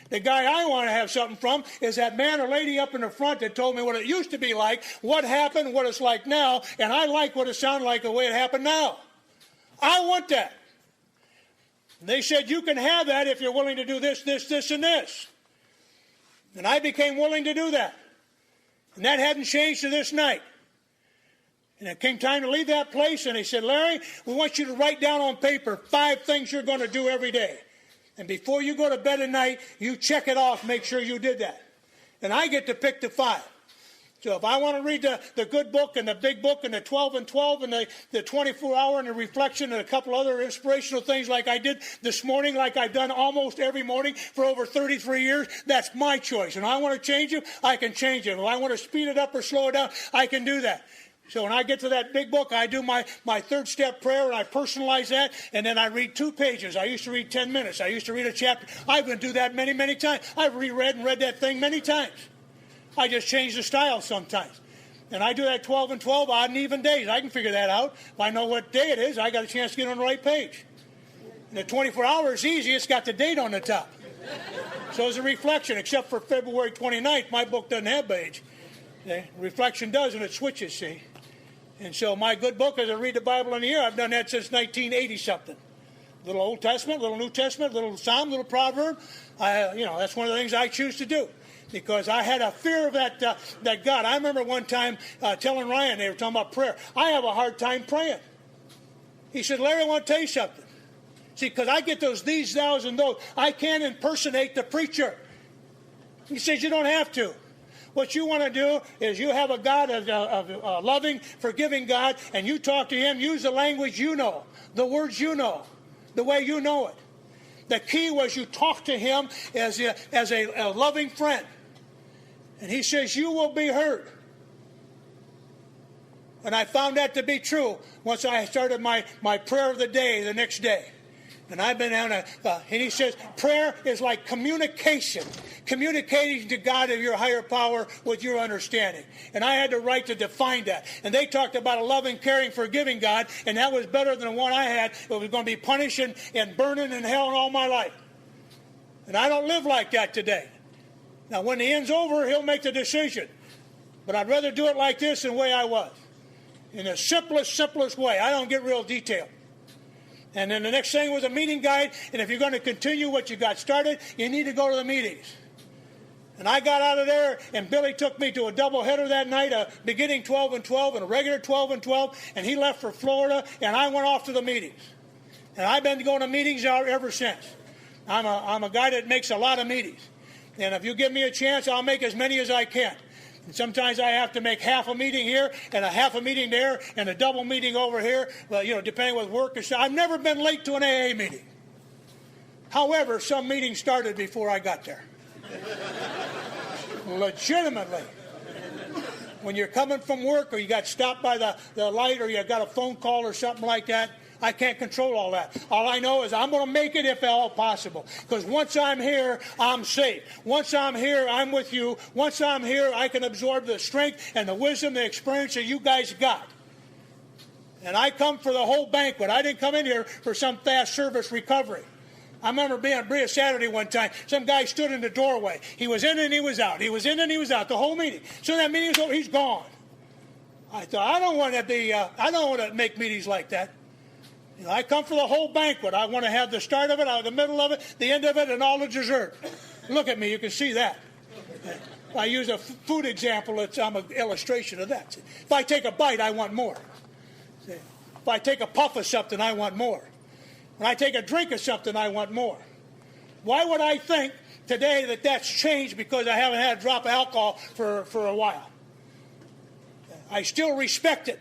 The guy I want to have something from is that man or lady up in the front that told me what it used to be like, what happened, what it's like now, and I like what it sounded like the way it happened now. I want that. And they said, you can have that if you're willing to do this, this, this, and this. And I became willing to do that. And that hadn't changed to this night. And it came time to leave that place, and they said, Larry, we want you to write down on paper 5 things you're going to do every day. And before you go to bed at night, you check it off, make sure you did that. And I get to pick the 5. So if I want to read the good book and the big book and the 12 and 12 and the 24-hour and the reflection and a couple other inspirational things like I did this morning, like I've done almost every morning for over 33 years, that's my choice. And I want to change it, I can change it. If I want to speed it up or slow it down, I can do that. So when I get to that big book, I do my 3rd step prayer, and I personalize that, and then I read 2 pages. I used to read 10 minutes. I used to read a chapter. I'm going to do that many, many times. I've reread and read that thing many times. I just change the style sometimes. And I do that 12 and 12, odd and even days. I can figure that out. If I know what day it is, I got a chance to get on the right page. And the 24 hours is easy. It's got the date on the top. So it's a reflection, except for February 29th. My book doesn't have page. Okay? Reflection does, and it switches, see. And so my good book is I read the Bible in a year. I've done that since 1980-something. Little Old Testament, little New Testament, little Psalm, little Proverb. That's one of the things I choose to do. Because I had a fear of that God. I remember one time telling Ryan, they were talking about prayer. I have a hard time praying. He said, Larry, I want to tell you something. See, because I get those these, thous, and those. I can't impersonate the preacher. He says, you don't have to. What you want to do is you have a God, a loving, forgiving God, and you talk to him, use the language you know, the words you know, the way you know it. The key was you talk to him as a loving friend. And he says, you will be heard. And I found that to be true once I started my prayer of the day the next day. And I've been on and he says, prayer is like communication. Communicating to God of your higher power with your understanding. And I had the right to define that. And they talked about a loving, caring, forgiving God, and that was better than the one I had. It was going to be punishing and burning in hell all my life. And I don't live like that today. Now, when the end's over, he'll make the decision. But I'd rather do it like this than the way I was. In the simplest way. I don't get real detailed. And then the next thing was a meeting guide. And if you're going to continue what you got started, you need to go to the meetings. And I got out of there, and Billy took me to a doubleheader that night, a beginning 12 and 12 and a regular 12 and 12. And he left for Florida, and I went off to the meetings. And I've been going to meetings ever since. I'm a guy that makes a lot of meetings. And if you give me a chance, I'll make as many as I can. And sometimes I have to make half a meeting here and a half a meeting there and a double meeting over here, depending with work or so. I've never been late to an AA meeting. However, some meetings started before I got there. Legitimately. When you're coming from work or you got stopped by the light or you got a phone call or something like that, I can't control all that. All I know is I'm going to make it if at all possible. Because once I'm here, I'm safe. Once I'm here, I'm with you. Once I'm here, I can absorb the strength and the wisdom, the experience that you guys got. And I come for the whole banquet. I didn't come in here for some fast service recovery. I remember being at Bria Saturday one time. Some guy stood in the doorway. He was in and he was out. He was in and he was out the whole meeting. So that meeting was over, he's gone. I thought, I don't want to make meetings like that. I come for the whole banquet. I want to have the start of it, the middle of it, the end of it, and all the dessert. Look at me. You can see that. If I use a food example, I'm an illustration of that. If I take a bite, I want more. If I take a puff of something, I want more. When I take a drink of something, I want more. Why would I think today that that's changed because I haven't had a drop of alcohol for a while? I still respect it.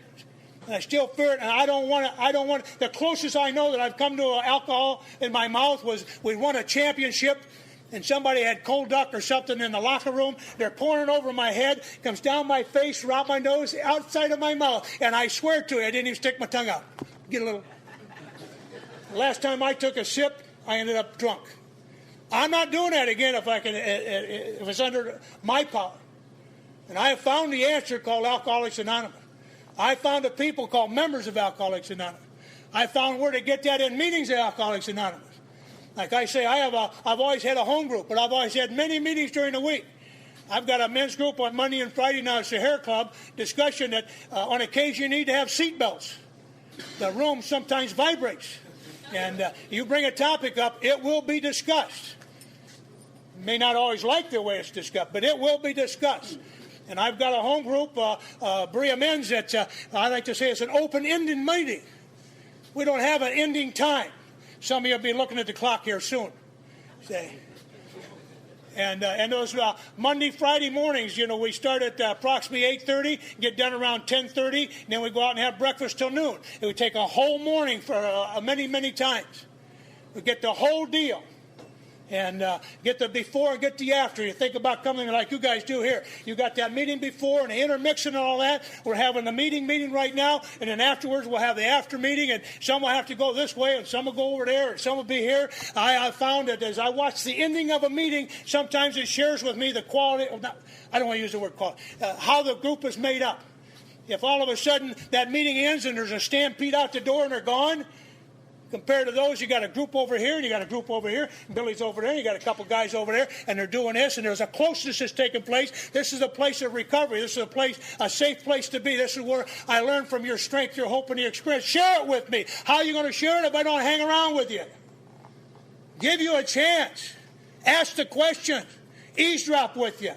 And I still fear it, and I don't want to. The closest I know that I've come to alcohol in my mouth was we won a championship, and somebody had cold duck or something in the locker room. They're pouring it over my head, comes down my face, around my nose, outside of my mouth, and I swear to you, I didn't even stick my tongue out. Get a little. The last time I took a sip, I ended up drunk. I'm not doing that again if it's under my power. And I have found the answer called Alcoholics Anonymous. I found the people called members of Alcoholics Anonymous. I found where to get that in meetings of Alcoholics Anonymous. Like I say, I've always had a home group, but I've always had many meetings during the week. I've got a men's group on Monday and Friday now. It's the Hair Club discussion that on occasion you need to have seat belts. The room sometimes vibrates. And you bring a topic up, it will be discussed. You may not always like the way it's discussed, but it will be discussed. And I've got a home group, Berea Men's, that I like to say it's an open-ended meeting. We don't have an ending time. Some of you will be looking at the clock here soon. And those Monday, Friday mornings, we start at approximately 8:30, get done around 10:30, and then we go out and have breakfast till noon. It would take a whole morning for many, many times. We get the whole deal. And get the before and get the after. You think about coming like you guys do here. You got that meeting before and the intermixing and all that. We're having a meeting right now, and then afterwards we'll have the after meeting, and some will have to go this way, and some will go over there, and some will be here. I found that as I watch the ending of a meeting, sometimes it shares with me the quality. I don't want to use the word quality. How the group is made up. If all of a sudden that meeting ends and there's a stampede out the door and they're gone, compared to those, you got a group over here and you got a group over here, and Billy's over there, and you got a couple guys over there, and they're doing this, and there's a closeness that's taking place. This is a place of recovery. This is a safe place to be. This is where I learn from your strength, your hope, and your experience. Share it with me. How are you going to share it if I don't hang around with you? Give you a chance. Ask the question. Eavesdrop with you.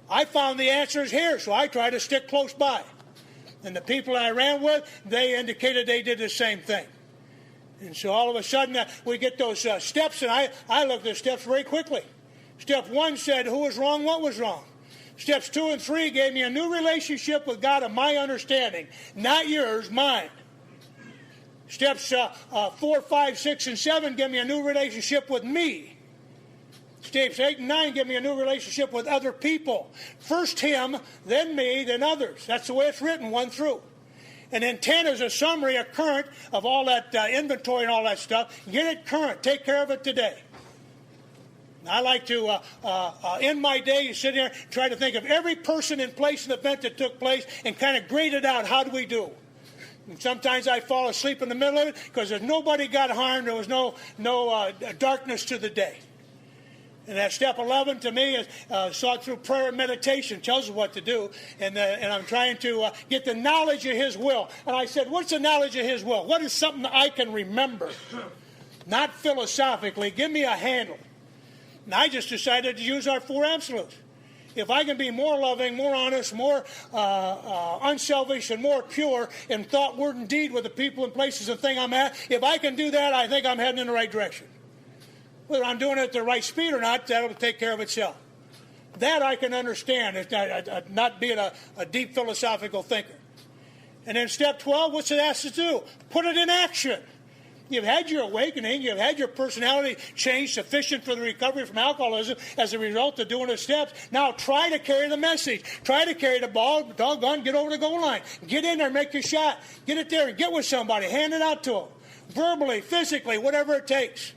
I found the answers here, so I try to stick close by. And the people I ran with, they indicated they did the same thing. And so all of a sudden, we get those steps, and I looked at the steps very quickly. Step 1 said, who was wrong, what was wrong? Steps 2 and 3 gave me a new relationship with God of my understanding. Not yours, mine. Steps 4, 5, 6, and 7 give me a new relationship with me. Steps 8 and 9 give me a new relationship with other people. First him, then me, then others. That's the way it's written, 1 through. And then 10 is a summary, a current of all that inventory and all that stuff. Get it current. Take care of it today. I like to, end my day, you sit there, try to think of every person and place and event that took place and kind of grade it out. How do we do? And sometimes I fall asleep in the middle of it because there's nobody got harmed. There was no darkness to the day. And that step 11 to me is sought through prayer and meditation. Tells us what to do. And I'm trying to get the knowledge of His will. And I said, what's the knowledge of His will? What is something that I can remember? Not philosophically. Give me a handle. And I just decided to use our 4 absolutes. If I can be more loving, more honest, more unselfish, and more pure in thought, word, and deed with the people and places and thing I'm at, if I can do that, I think I'm heading in the right direction. Whether I'm doing it at the right speed or not, that'll take care of itself. That I can understand, not being a deep philosophical thinker. And then step 12, what's it asked to do? Put it in action. You've had your awakening. You've had your personality change sufficient for the recovery from alcoholism as a result of doing the steps. Now try to carry the message. Try to carry the ball. Doggone, get over the goal line. Get in there, make your shot. Get it there and get with somebody. Hand it out to them. Verbally, physically, whatever it takes.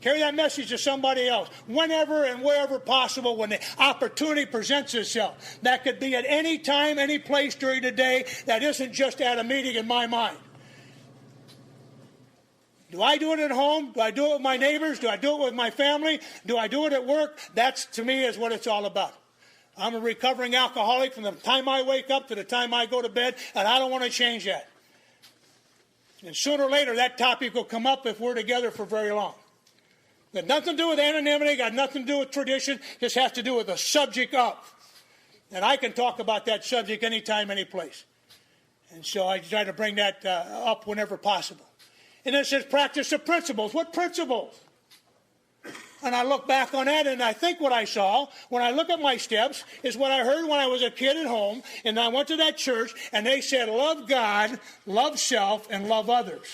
Carry that message to somebody else whenever and wherever possible when the opportunity presents itself. That could be at any time, any place during the day. That isn't just at a meeting in my mind. Do I do it at home? Do I do it with my neighbors? Do I do it with my family? Do I do it at work? That's, to me, is what it's all about. I'm a recovering alcoholic from the time I wake up to the time I go to bed, and I don't want to change that. And sooner or later, that topic will come up if we're together for very long. Got nothing to do with anonymity, got nothing to do with tradition, just has to do with the subject of. And I can talk about that subject anytime, any place. And so I try to bring that up whenever possible. And it says practice the principles. What principles? And I look back on that and I think what I saw when I look at my steps is what I heard when I was a kid at home. And I went to that church and they said, love God, love self, and love others.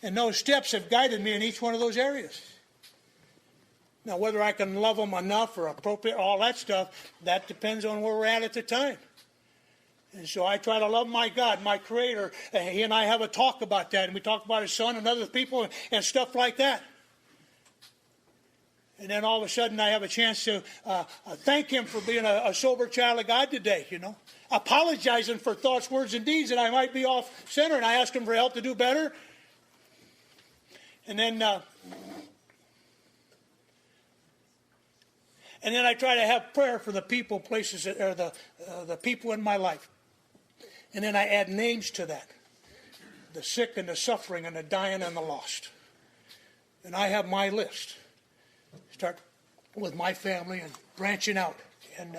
And those steps have guided me in each one of those areas. Now, whether I can love them enough or appropriate, all that stuff, that depends on where we're at the time. And so I try to love my God, my Creator. He and I have a talk about that. And we talk about His Son and other people and stuff like that. And then all of a sudden I have a chance to thank Him for being a sober child of God today, you know. Apologizing for thoughts, words, and deeds that I might be off center. And I ask Him for help to do better. And then I try to have prayer for the people, places, or the people in my life. And then I add names to that. The sick and the suffering and the dying and the lost. And I have my list. Start with my family and branching out. And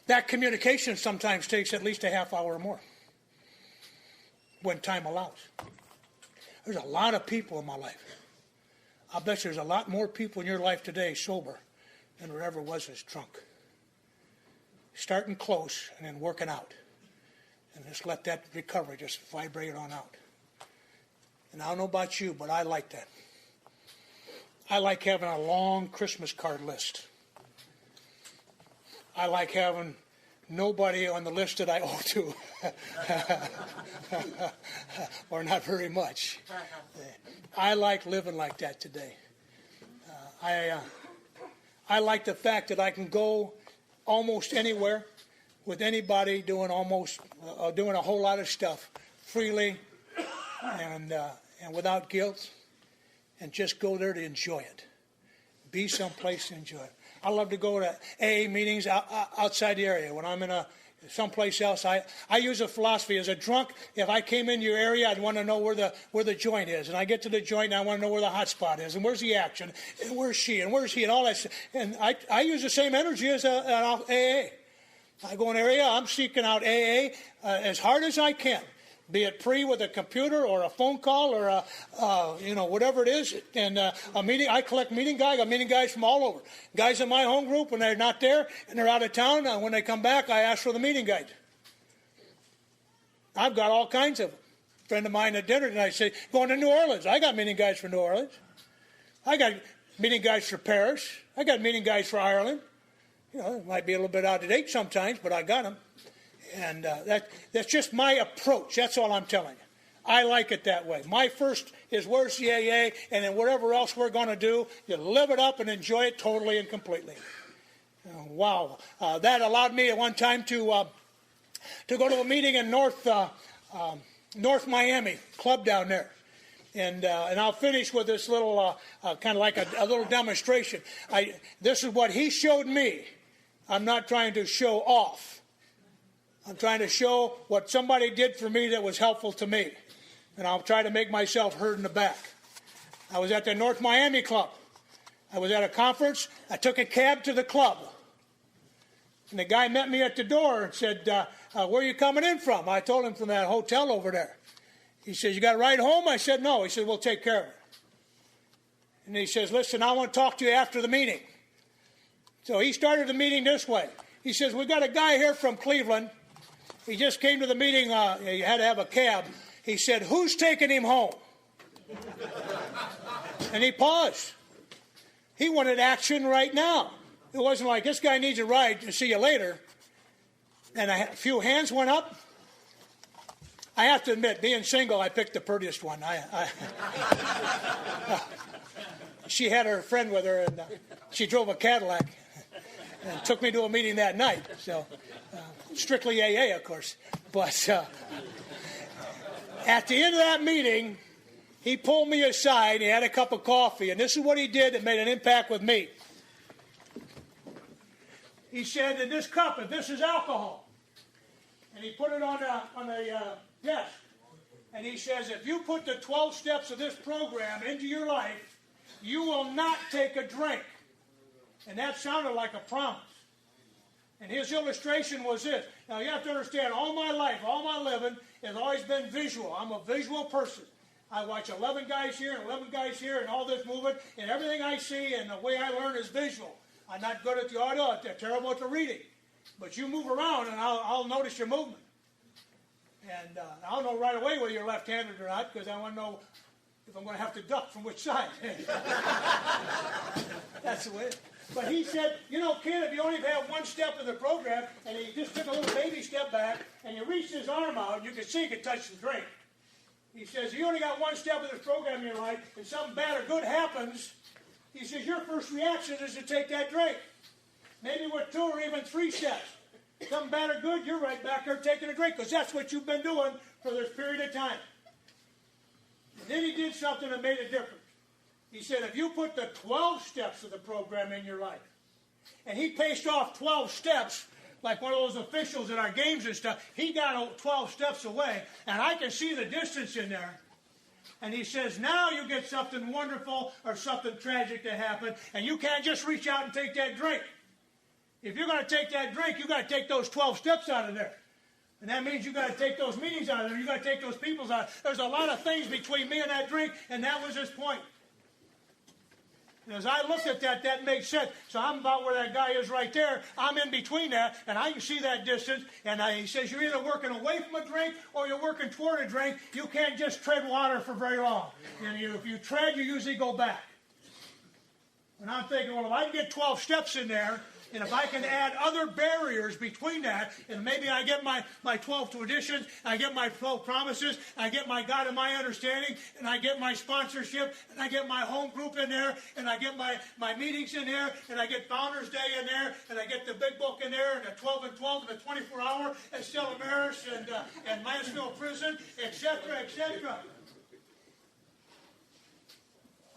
that communication sometimes takes at least a half hour or more. When time allows. There's a lot of people in my life. I bet there's a lot more people in your life today sober than there ever was as drunk. Starting close and then working out. And just let that recovery just vibrate on out. And I don't know about you, but I like that. I like having a long Christmas card list. I like having nobody on the list that I owe to. Or not very much. I like living like that today. I like the fact that I can go almost anywhere with anybody doing doing a whole lot of stuff freely and without guilt, and just go there to enjoy it. Be someplace to enjoy it. I love to go to AA meetings outside the area. When I'm in someplace else, I use a philosophy. As a drunk, if I came into your area, I'd want to know where the joint is. And I get to the joint, and I want to know where the hot spot is, and where's the action, and where's she, and all that stuff. And I use the same energy as AA. I go in an area, I'm seeking out AA as hard as I can, be it pre with a computer or a phone call or whatever it is. And a meeting, I collect meeting guys. I got meeting guys from all over. Guys in my home group, when they're not there and they're out of town, when they come back, I ask for the meeting guide. I've got all kinds of them. A friend of mine at dinner tonight said, going to New Orleans. I got meeting guides for New Orleans. I got meeting guides for Paris. I got meeting guides for Ireland. It might be a little bit out of date sometimes, but I got them. And that's just my approach. That's all I'm telling you. I like it that way. My first is where's the AA, and then whatever else we're going to do, you live it up and enjoy it totally and completely. Wow. That allowed me at one time to go to a meeting in North Miami, club down there. And I'll finish with this little, kind of like a little demonstration. This is what he showed me. I'm not trying to show off. I'm trying to show what somebody did for me that was helpful to me. And I'll try to make myself heard in the back. I was at the North Miami Club. I was at a conference. I took a cab to the club. And the guy met me at the door and said, where are you coming in from? I told him from that hotel over there. He says, you got a ride home? I said, no. He said, we'll take care of it. And he says, listen, I want to talk to you after the meeting. So he started the meeting this way. He says, we got a guy here from Cleveland. He just came to the meeting. He had to have a cab. He said, who's taking him home? And he paused. He wanted action right now. It wasn't like, this guy needs a ride to see you later. And a few hands went up. I have to admit, being single, I picked the prettiest one. She had her friend with her, and she drove a Cadillac and took me to a meeting that night. So, strictly AA, of course. But at the end of that meeting, he pulled me aside. He had a cup of coffee, and this is what he did that made an impact with me. He said, in this cup, if this is alcohol, and he put it on the desk, and he says, if you put the 12 steps of this program into your life, you will not take a drink. And that sounded like a promise. And his illustration was this. Now, you have to understand, all my life, all my living, has always been visual. I'm a visual person. I watch 11 guys here and 11 guys here and all this movement, and everything I see and the way I learn is visual. I'm not good at the audio. I'm terrible at the reading. But you move around, and I'll notice your movement. And I'll know right away whether you're left-handed or not, because I want to know if I'm going to have to duck from which side. That's the way. But he said, kid, if you only have one step in the program, and he just took a little baby step back, and he reached his arm out, you could see he could touch the drink. He says, you only got one step in this program in your life, and something bad or good happens, he says, your first reaction is to take that drink. Maybe with 2 or even 3 steps. Something bad or good, you're right back there taking a drink, because that's what you've been doing for this period of time. And then he did something that made a difference. He said, if you put the 12 steps of the program in your life, and he paced off 12 steps, like one of those officials at our games and stuff, he got 12 steps away, and I can see the distance in there. And he says, now you get something wonderful or something tragic to happen, and you can't just reach out and take that drink. If you're going to take that drink, you've got to take those 12 steps out of there. And that means you've got to take those meetings out of there. You've got to take those people out. There's a lot of things between me and that drink, and that was his point. And as I looked at that, that makes sense. So I'm about where that guy is right there. I'm in between that, and I can see that distance. And he says, you're either working away from a drink or you're working toward a drink. You can't just tread water for very long. And if you tread, you usually go back. And I'm thinking, well, if I can get 12 steps in there, And if I can add other barriers between that, and maybe I get my 12 traditions, I get my 12 promises, I get my God and my understanding, and I get my sponsorship, and I get my home group in there, and I get my meetings in there, and I get Founders Day in there, and I get the big book in there, and the 12 and 12 and the 24-hour at Stella Maris and Mansfield Prison, etc., etc.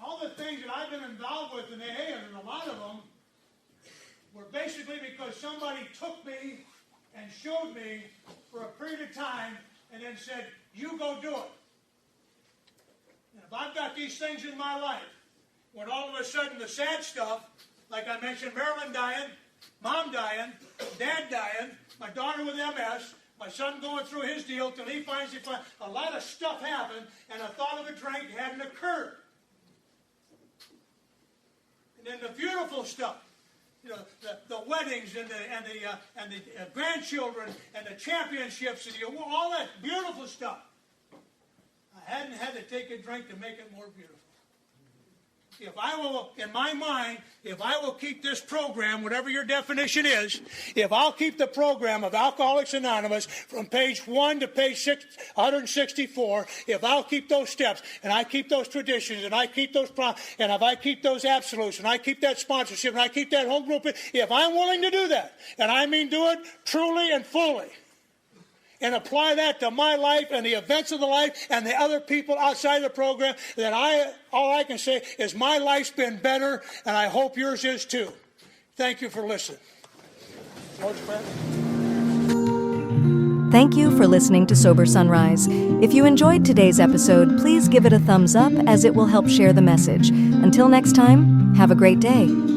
All the things that I've been involved with in AA, and a lot of them, were basically because somebody took me and showed me for a period of time and then said, you go do it. And if I've got these things in my life, when all of a sudden the sad stuff, like I mentioned, Marilyn dying, Mom dying, Dad dying, my daughter with MS, my son going through his deal till he finds a lot of stuff happened, and a thought of a drink hadn't occurred. And then the beautiful stuff. The weddings and the grandchildren and the championships and all that beautiful stuff. I hadn't had to take a drink to make it more beautiful. If I will, in my mind, if I will keep this program, whatever your definition is, if I'll keep the program of Alcoholics Anonymous from page 1 to page 164, if I'll keep those steps, and I keep those traditions, and I keep those and if I keep those absolutes, and I keep that sponsorship, and I keep that home group, if I'm willing to do that, and I mean do it truly and fully, and apply that to my life and the events of the life and the other people outside the program, then all I can say is my life's been better, and I hope yours is too. Thank you for listening. Thank you for listening to Sober Sunrise. If you enjoyed today's episode, please give it a thumbs up as it will help share the message. Until next time, have a great day.